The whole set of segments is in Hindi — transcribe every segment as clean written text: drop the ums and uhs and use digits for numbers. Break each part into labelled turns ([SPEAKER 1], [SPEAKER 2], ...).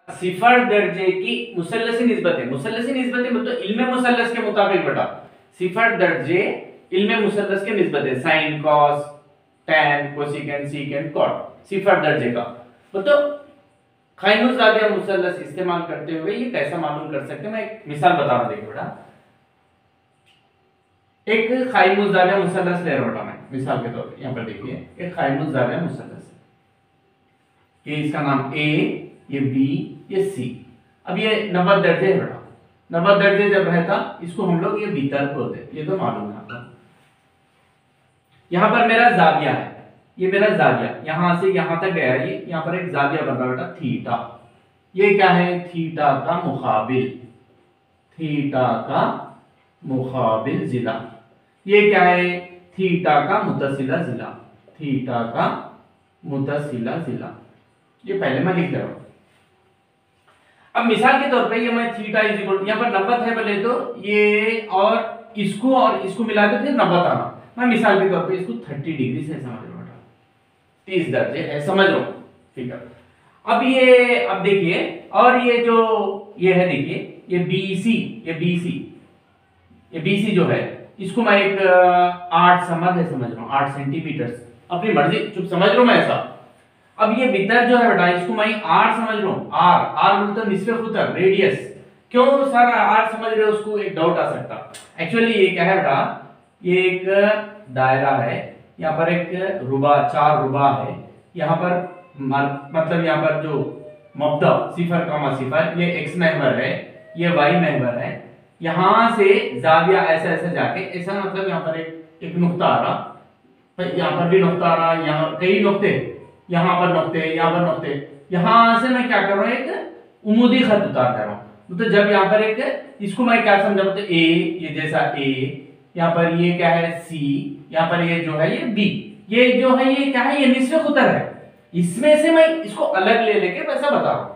[SPEAKER 1] सिफर दर्जे की मुसल्लसी निस्बतें, मुसल्लसी निस्बतें मतलब इल्म मुसल्लस के मुताबिक बेटा सिफर दर्जे इल्म मुसल्लस के निस्बतें sine cos tan cosecant secant cot सिफर दर्जे का मतलब कायनुस जाविया मुसल्लस इस्तेमाल करते हुए ये कैसा मालूम कर सकते हैं। मैं एक मिसाल बता रहा हूं, देखिए बेटा एक कायनुस जाविया मुसल्लस ले रहा हूं बेटा मैं मिसाल के तौर पे। यहां पर देखिए एक कायनुस जाविया मुसल्लस है, ये इसका नाम ए, ये बी, ये सी। अब ये 90 दर्जे है बेटा, 90 दर्जे जब रहता इसको हम लोग ये वितर्क बोलते, ये तो मालूम है आपको। यहां पर मेरा जाविया है, ये मेरा जाविया यहां से यहां तक गया, ये यहां पर एक जाविया बन रहा बेटा थीटा। ये क्या है? थीटा का मुकाबिल, थीटा का मुकाबिल जिला। ये क्या है? थीटा का मुतसिला जिला, थीटा का मुतसिला जिला। ये पहले मैं लिख रहा हूं। अब मिसाल के तौर पे ये मैं थीटा इज इक्वल यहां पर 90 है बोले तो ये और इसको मिला के फिर 90 आना। मैं मिसाल के तौर पे इसको 30 डिग्री से समझ लो बेटा, 30 दर्जे है, समझ लो ठीक है। अब देखिए और ये जो ये है देखिए ये BC, ये BC जो है इसको मैं एक 8 समझ रहा हूं, 8 सेंटीमीटर अपनी मर्जी चुप समझ लो मैं ऐसा। अब ये वितर जो है बेटा इसको मैं R समझ रहा हूं, R मतलब निस्फे खुतर रेडियस। क्यों सर R समझ रहे हो? उसको एक डाउट आ सकता। एक्चुअली ये क्या है बेटा, ये एक दायरा है, यहाँ पर एक रुबा 4 रुबा है, यहाँ पर मतलब यहाँ पर जो मब्दा सिफर का सिफर ये x महवर है, ये y महवर है। यहाँ से जाविया ऐसा ऐसा जाके ऐसा मतलब यहाँ पर एक नुक्ता आ रहा, यहाँ पर भी नुक्ता आ रहा, यहाँ कई नुक्ते, यहाँ पर नुक्ते, यहाँ पर नुक्ते। यहाँ से मैं क्या कर रहा हूँ, एक उमूदी खत उतार कर रहा हूँ। तो जब यहाँ पर एक इसको मैं क्या समझा बोलते A, ये जैसा A, यहाँ पर ये क्या है C, यहाँ पर ये जो है ये B, ये जो है ये क्या है? ये निस्फे खुतर है। इसमें से मैं इसको अलग ले लेके वैसा बता रहा हूं।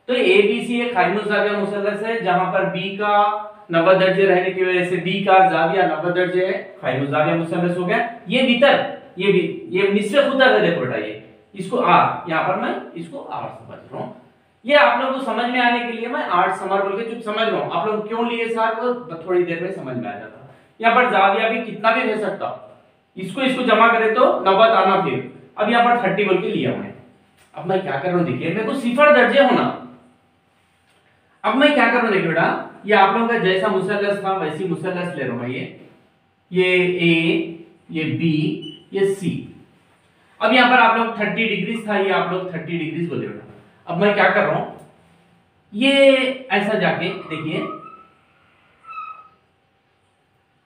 [SPEAKER 1] तो ABC एक कायनुस जाविया मुसल्लस है जहां पर B का 90 दर्जे रहने की वजह से B का जाविया 90 दर्जे है, कायनुस जाविया मुसल्लस हो गया। ये वितर ये निस्फे खुतर है, देखो बेटा ये इसको R, यहां पर मैं इसको R समझ रहा हूं। ये आप लोगों को समझ में आने के लिए मैं 8 समर बोल के चुप समझ रहा हूं। आप लोग क्यों लिए सर वो थोड़ी देर में समझ में आ जाता। यहां पर जाविया भी कितना भी रह सकता, इसको जमा करे तो 90 आना। फिर अब यहाँ पर 30 बोल के लिया मैं। अब मैं क्या कर रहा हूं देखिए, मेरे को सिफर दर्जे होना। अब मैं क्या कर रहा हूं देखिए बेटा, ये आप लोगों का जैसा मुसल्लस था वैसी मुसल्लस ले रहा हूं मैं। ये A, ये B, ये C। अब यहाँ पर आप लोग 30 डिग्री था, ये आप लोग 30 डिग्री बोले बेटा। अब मैं क्या कर रहा हूं, ये ऐसा जाके देखिए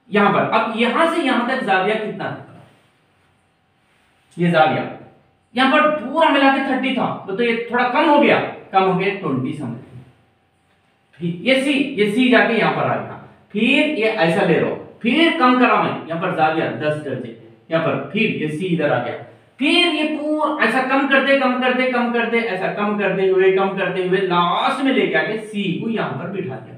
[SPEAKER 1] यहां पर। अब यहां से यहां तक जाविया कितना था? ये जाविया यहां पर पूरा मिला के 30 था, तो ये थोड़ा कम हो गया 20 समझ। ये सी जाके यहां पर आ गया। फिर ये ऐसा ले लो, फिर कम करा मैं यहां पर जाविया 10 दर्जे यहां पर, फिर ये सी इधर आ गया। फिर ये पूरा ऐसा कम करते ऐसा कम करते हुए लास्ट में लेके आके सी को यहां पर बिठा दिया।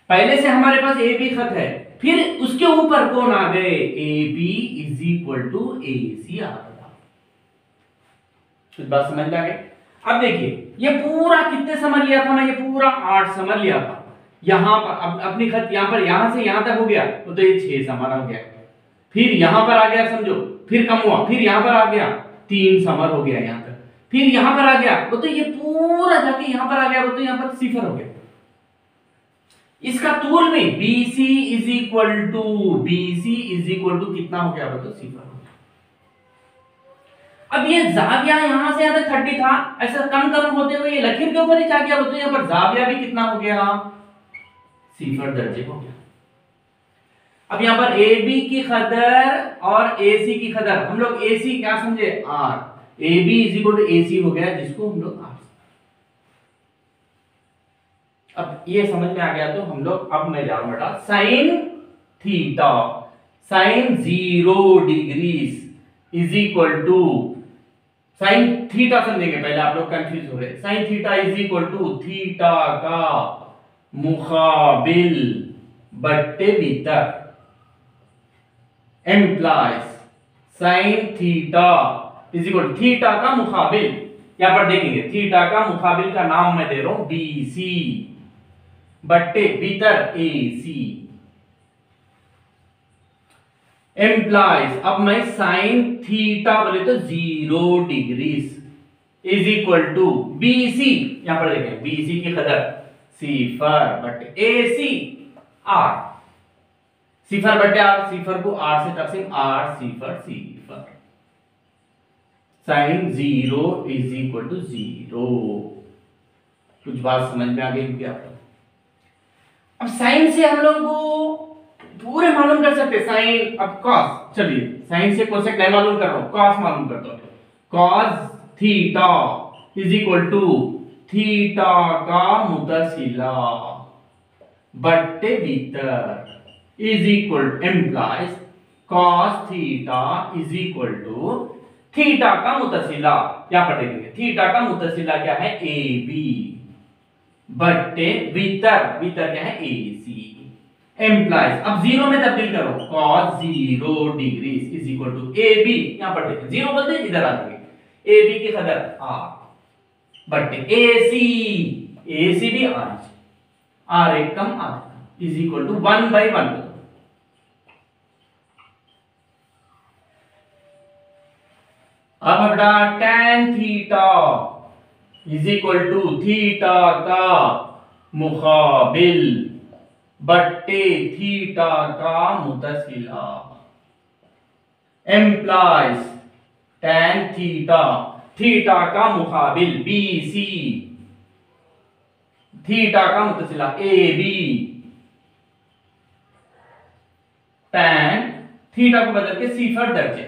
[SPEAKER 1] पहले से हमारे पास ए बी खत है, फिर उसके ऊपर कौन आ गए? A B is equal to A C आ गया। कुछ बात समझ में आ गई? अब देखिए ये पूरा कितने समझ लिया था मैं? ये पूरा 8 समझ लिया था। यहां पर अपनी खत यहां पर यहां से यहां तक हो गया, तो ये 6 समर हो गया। फिर यहां पर आ गया समझो, फिर कम हुआ, फिर यहां पर आ गया 3 समर हो गया यहां तक, फिर यहां पर आ गया तो ये पूरा जाके यहां पर आ गया, तो यहां पर सिफर हो गया। इसका तूल में BC इज इक्वल टू कितना हो गया? तो सिफर हो गया। अब ये जाविया यहां से यहां तक 30 था, ऐसा कम होते हुए ये लकीर के ऊपर ही जा गया, तो यहां पर जाविया भी कितना हो गया? सिफर दर्जे हो गया। अब यहां पर AB की कदर और AC की कदर, हम लोग AC क्या समझे? R, AB is equal to AC हो गया, जिसको हम लोग R। अब ये समझ में आ गया तो हम लोग, अब मैं जा रहा हूं बेटा sine theta, sine 0 degree is equal to sine theta समझेंगे पहले, आप लोग कंफ्यूज हो रहे। Sine theta is equal to theta का मुकाबिल बट्टे वितर implies sine theta is equal theta का मुकाबिल, यहां पर देखेंगे थीटा का मुकाबिल का नाम मैं दे रहा हूं BC बट्टे भीतर AC एम्प्लाइज, अब मैं साइन थीटा बोले तो 0 degrees is equal to BC, यहां पर देखें BC की कदर सिफर बटे AC R, सिफर बटे R, सिफर को R से तकसीम R सिफर सिफर, साइन 0 इज इक्वल टू 0। कुछ बात समझ में आ गई क्या? अब साइन से हम लोग को पूरे मालूम कर सकते, साइन अब कॉस, चलिए साइन से कोसेक नहीं मालूम कर रहा हूं, कॉस मालूम करता हूं। Cos theta is equal to theta का मुतसिला बट्टे भीतर is equal implies cos theta is equal to theta का मुतसिला, यहां पर देखेंगे थीटा का मुतसिला क्या है AB बट्टे भीतर, भीतर क्या है AC एम्प्लाइज, अब 0 में तब्दील करो cos 0 degrees is equal to AB, यहां पर देखें 0 बोलते इधर आ जाएंगे AB की कदर R बट्टे AC भी R एक कम आधा इज इक्वल टू 1/1। अब बेटा tan theta is equal to theta का मुकाबिल बट्टे थीटा का मुतसिला एम्प्लाइज tan थीटा, थीटा का मुकाबिल BC, थीटा का मुतसिला AB, tan थीटा को बदल के सिफर दर्जे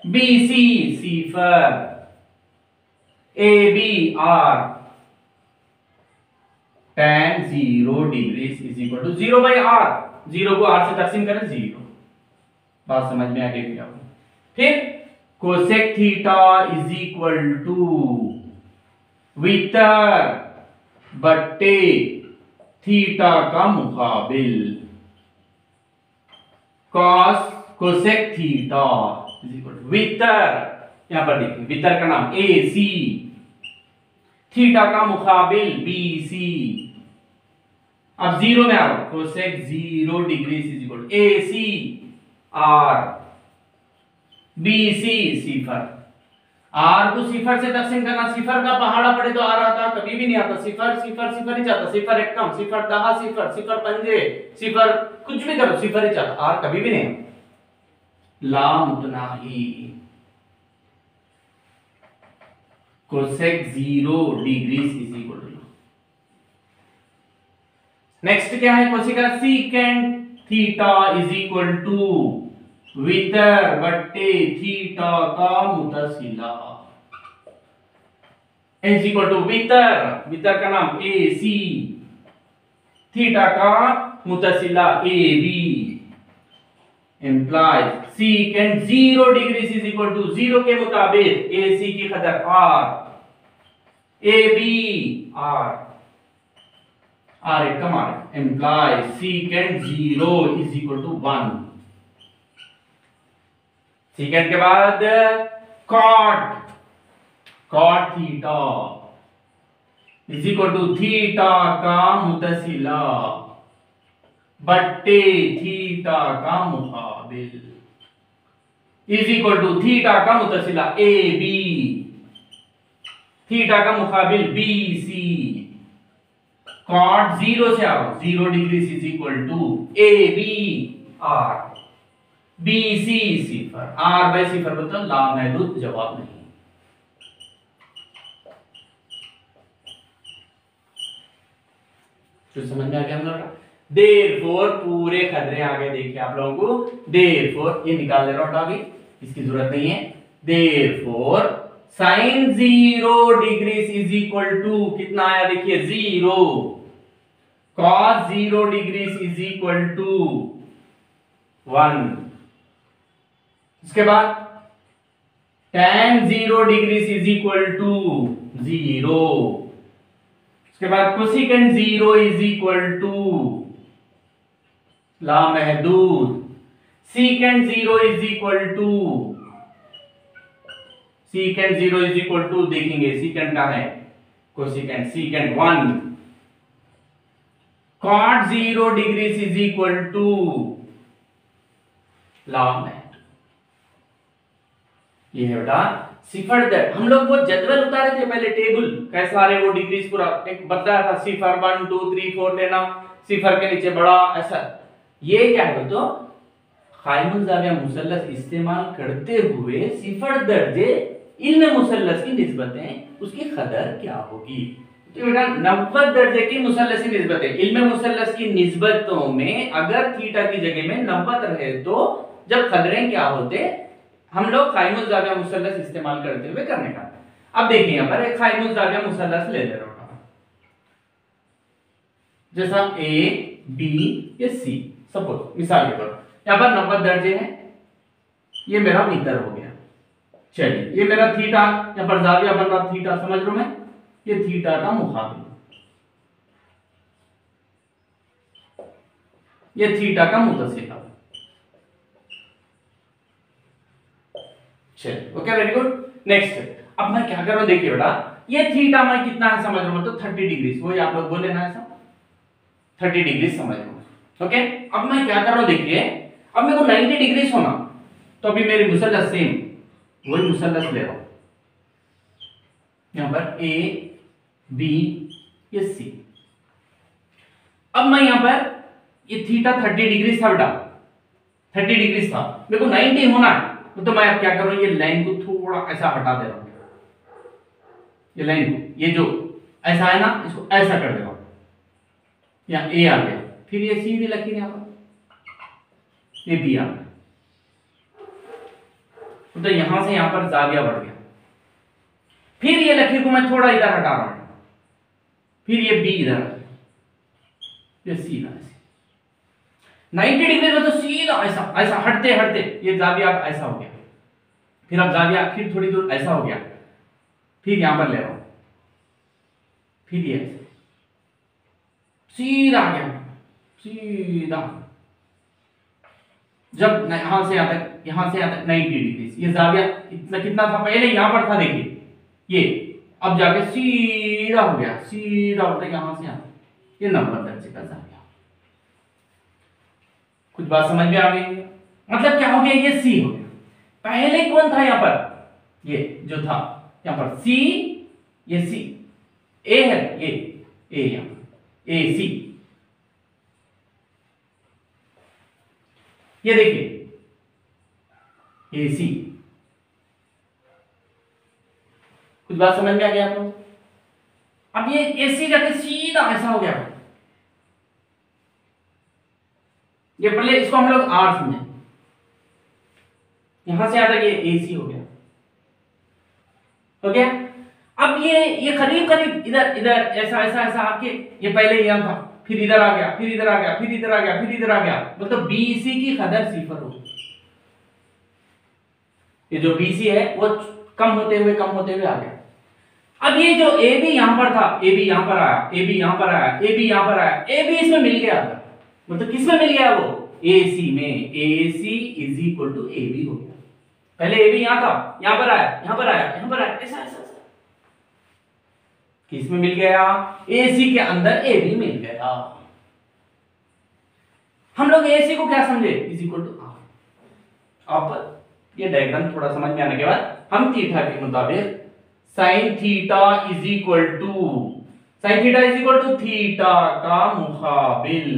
[SPEAKER 1] BC सिफर AB R, tan 0 degrees is equal to 0/R, 0 को R से तकसीम करें 0। बात समझ में आ गई क्या? फिर cosec theta is equal to वितर बट्टे थीटा का मुकाबिल cos cosec theta is equal to वितर, यहां पर देखिए वितर का नाम AC, थीटा का मुकाबिल BC, अब 0 में आ रहा cosec 0 degrees is equal to AC R BC सिफर, R को सिफर से तकसीम करना, सिफर का पहाड़ा पड़े तो आ रहा था, कभी भी नहीं आता, सिफर सिफर सिफर ही जाता, सिफर एक कम, सिफर दहा सिफर, सिफर पंजे सिफर, कुछ भी करो सिफर ही जाता, R कभी भी नहीं लामुतनाही। Cosec 0 degrees is equal to, next क्या है कोशिका secant theta is equal to वितर बट्टे थीटा का मुतसिला इज इक्वल टू वितर, वितर का नाम AC, थीटा का मुतसिला AB implies secant 0 degrees is equal to 0 के मुताबिक AC की कदर R AB R एक कम R implies secant 0 is equal to 1। Secant के बाद cot theta is equal to theta का मुतसिला बट्टे थीटा का मुकाबिल इज इक्वल टू थीटा का मुतसिला AB, थीटा का मुकाबिल BC, कॉट 0 से आओ 0 degrees is equal to AB R BC सिफर, R/सिफर मतलब लामहदूद जवाब नहीं। तो समझ में आ गया हम लोग? देयरफॉर पूरे खतरे आगे देखिए आप लोगों को, देयरफॉर ये निकाल दे रहा हूं अभी, इसकी जरूरत नहीं है। Therefore sine 0 degrees is equal to कितना आया देखिए 0, cos 0 degrees is equal to 1, इसके बाद tan 0 degrees is equal to 0, उसके बाद कोसेकेंट 0 इज इक्वल टू लामहदूद, secant 0 is equal to secant 0 is equal to, देखेंगे सीकेंड का है cosecant, secant 1 cot 0 degrees is equal to log 90। ये है बेटा सिफर दैट। हम लोग वो जदवल उतारे थे पहले, टेबल कैसा आ रहे वो डिग्रीज पूरा एक बताया था, सिफर 1 2 3 4 लेना, सिफर के नीचे बड़ा ऐसा। ये क्या है तो कायमुल जाविया मुसल्लस इस्तेमाल करते हुए सिफर दर्जे इल्म मुसल्लस की निस्बतें उसकी कदर क्या होगी। तो बेटा 90 दर्जे की मुसल्लसी निस्बतें, इल्म मुसल्लस की निस्बतों में अगर थीटा की जगह में 90 रहे तो जब कदरें क्या होते, हम लोग कायमुल जाविया मुसल्लस इस्तेमाल करते हुए करने का। अब देखिए यहां पर एक कायमुल जाविया मुसल्लस ले ले रहा हूं, जैसा ए बी या सी, सपोज मिसाल के तौर यहां पर 90 दर्जे हैं, ये मेरा मीटर हो गया। चलिए ये मेरा थीटा, यहां पर जाविया बन रहा थीटा, समझ रहा हूं मैं, ये थीटा का मुकाबिल, ये थीटा का मुतसिला। चलिए ओके वेरी गुड। नेक्स्ट अब मैं क्या कर रहा हूं, देखिए बेटा ये थीटा मैं कितना है समझ रहा हूं, तो 30 डिग्री, वही आप लोग बोले ना ऐसा 30 डिग्री समझ रहा हूं। ओके अब मैं क्या कर रहा हूं, देखिए अब मेरे को 90 डिग्री होना, तो अभी मेरी मुसल्लस सेम वही मुसल्लस ले रहा हूं, यहां पर ए बी ये सी। अब मैं यहां पर ये थीटा 30 डिग्री था बेटा, 30 डिग्री था, मेरे को 90 होना है, तो मैं अब क्या कर रहा हूं, ये लाइन को थोड़ा ऐसा हटा दे रहा हूं, ये लाइन को, ये जो ऐसा है ना इसको ऐसा कर दे रहा हूं, यहां ए आ गया, फिर ये सीधी लकीर यहां पर ये बी आ गया, तो यहां से यहां पर जाविया बढ़ गया, फिर ये लकीर को मैं थोड़ा इधर हटा रहा हूं, फिर ये बी इधर, ये सीधा 90 डिग्री में तो सीधा ऐसा ऐसा हटते हटते ये जाविया ऐसा हो गया, फिर अब जाविया फिर थोड़ी दूर ऐसा हो गया, फिर यहां पर ले रहा हूं, फिर ये सीधा आ गया, सीधा जब यहां से यहां तक, यहां से यहां तक 90 डिग्री, ये जाविया इतना कितना था पहले यहां पर था, देखिए ये अब जाके सीधा हो गया, सीधा होता यहां से यहां, ये 90 दर्जे का जाविया। कुछ बात समझ में आ गई, मतलब क्या हो गया, ये सी हो गया, पहले कौन था यहां पर, ये जो था यहां पर सी, ये सी, ए है ये ए, यहां ए सी, ये देखिए ए सी। कुछ बात समझ में आ गया आपको। अब ये ए सी जाके सीधा ऐसा हो गया, ये पहले इसको हम लोग आर समझे, यहां से आता ये एसी हो गया, हो गया। अब ये करीब करीब इधर इधर ऐसा ऐसा ऐसा आके ये पहले यहां था, फिर इधर आ गया, फिर इधर आ गया, फिर इधर आ गया, फिर इधर आ गया, मतलब बीसी की कदर सिफर हो, ये जो बीसी है वो कम होते हुए आ गया। अब ये जो ए बी यहां पर था, ए बी यहां पर आया, ए बी यहां पर आया, ए बी यहां पर आया, ए बी इसमें मिल गया, मतलब किस में मिल गया वो, AC में, AC is equal to A B हो गया, पहले ए बी यहां था, यहां पर आया, यहां पर आया, यहां पर आया, ऐसा ऐसा किस में मिल गया, AC के अंदर ए बी मिल गया। हम लोग AC को क्या समझे, इज इक्वल टू आर। अब ये डायग्राम थोड़ा समझ में आने के बाद हम थीटा के मुताबिक sine theta is equal to, sine theta is equal to theta का मुकाबिल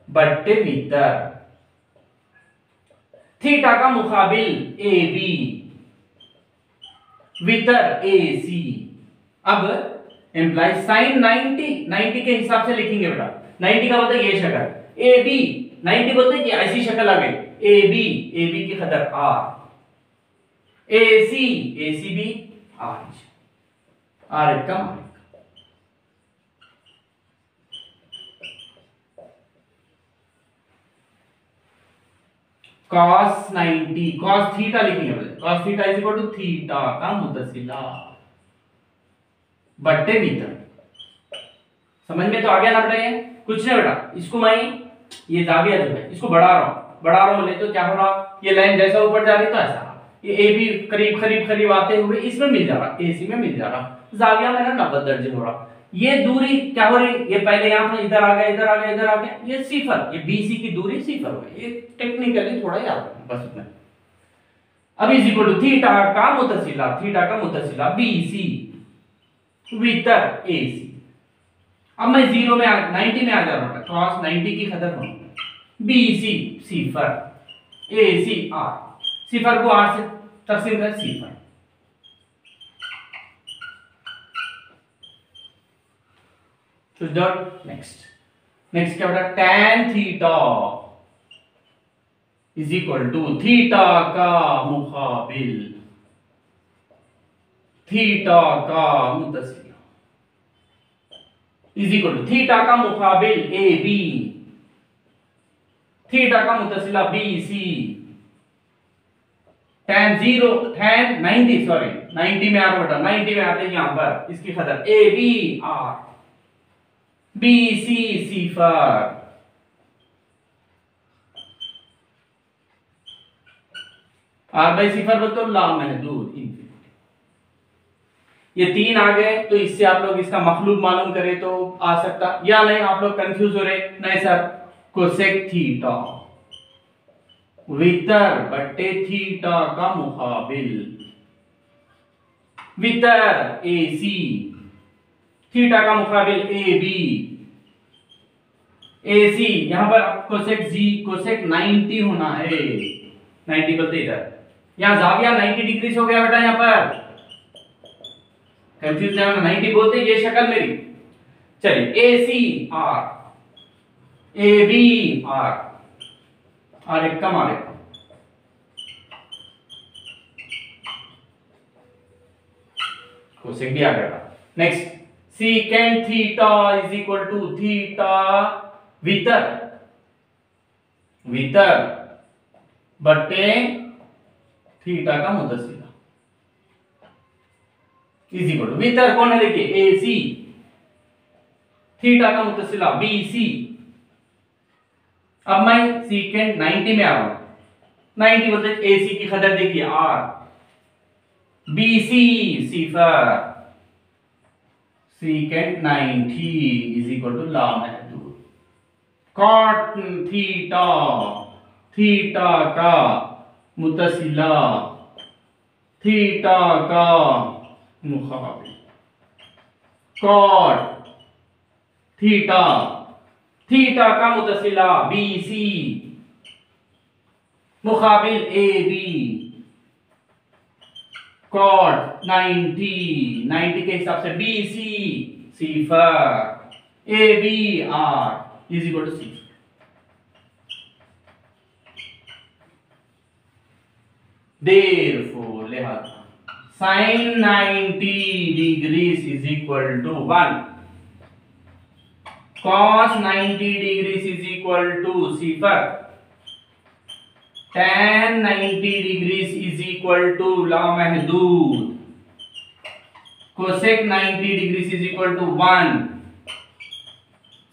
[SPEAKER 1] बट्टे भीतर, थीटा का मुकाबिल ए बी वितर ए सी। अब एम्प्लाई साइन 90 के हिसाब से लिखेंगे बेटा, 90 का मतलब ये शक्ल, ए बी 90 बोलते हैं कि ऐसी शक्ल आ गई, ए बी की कदर R, A C B R का मान, cos 90 cos थीटा लिखेंगे, cos theta is equal to theta का मुतसिला बट्टे भीतर। समझ में तो आ गया ना बेटा, ये कुछ नहीं बेटा, इसको मैं ये जाविया जो है इसको बढ़ा रहा हूं बोले तो क्या हो रहा, ये लाइन जैसा ऊपर जा रही तो ऐसा, ये ए भी करीब करीब करीब आते हुए इसमें मिल जा रहा, एसी में मिल जा रहा, जाविया मेरा 90 दर्जे हो रहा। ये दूरी क्या हो रही, ये पहले यहां था, इधर आ गया, इधर आ गया, इधर आ गया, ये सिफर, ये बीसी की दूरी सिफर हो गई। ये टेक्निकली थोड़ा याद रखना बस इतना। अब इज इक्वल टू थीटा का मुतसिला बीसी वितर एसी। अब मैं 0 में 90 में आ जा रहा हूं, क्रॉस 90 की कदर हो, बीसी सिफर एसी आर, सिफर को आर से तकसीम कर सिफर। नेक्स्ट क्या बेटा, tan theta is equal to theta का मुकाबिल थीटा का मुतसिला इज इक्वल टू थीटा का मुकाबिल ए बी, थीटा का मुतसिला बी सी, tan 90 सॉरी 90 में आ रहा बेटा, 90 में आते हैं यहां पर, इसकी कदर A B R, B C सिफर, आर बाई सिफर बोलते तो लामहदूद इंफिनिटी। ये 3 आ गए, तो इससे आप लोग इसका मखलूक मालूम करें तो आ सकता, या नहीं आप लोग कंफ्यूज हो रहे, नहीं सर, कोसेक थीटा वितर बट्टे थीटा का मुकाबिल वितर ए सी, थीटा का मुकाबिल ए बी, ए सी, यहां पर कोसेक जी कोसेक 90 होना है, 90 बोलते इधर, यहां जाविया 90 डिग्री हो गया बेटा, यहां पर कंफ्यूज नहीं होना, 90 बोलते ये शक्ल मेरी। चलिए A C R, A B R, और एक कम आ रहा, कोसेक भी आ गया। Next secant theta is equal to theta वितर बटे थीटा का मुतसिला इज इक्वल टू, वितर कौन है देखिए ए सी, थीटा का मुतसिला बी सी। अब मैं सीकेंट 90 में आ रहा हूं, 90 मतलब ए सी की कदर देखिए आर, बी सी सिफर, सीकेंट 90 इज इक्वल टू लामहदूद कॉट थीटा, थीटा का मुतसिला थीटा का मुकाबिल, कॉट थीटा, थीटा का मुतसिला बी सी मुकाबिल ए बी, कॉट 90 के हिसाब से बी सी सिफर A B R is equal to C. Therefore, लिहाजा sin 90 degrees is equal to 1, cos 90 degrees is equal to cipher, tan 90 degrees is equal to लामहदूद, cosec 90 degrees is equal to 1,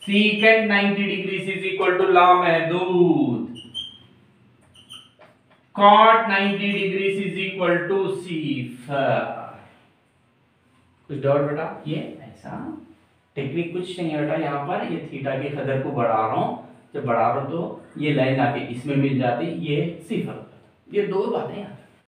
[SPEAKER 1] secant 90 degrees is equal to लामहदूद, cot 90 degrees is equal to सिफर। कुछ डाउट बेटा? ये ऐसा टेक्निक कुछ नहीं है बेटा, यहाँ पर ये थीटा की कदर को बढ़ा रहा हूँ, जब बढ़ा रहा हूँ तो ये लाइन आके इसमें मिल जाती, ये सिफर, ये दो बातें हैं।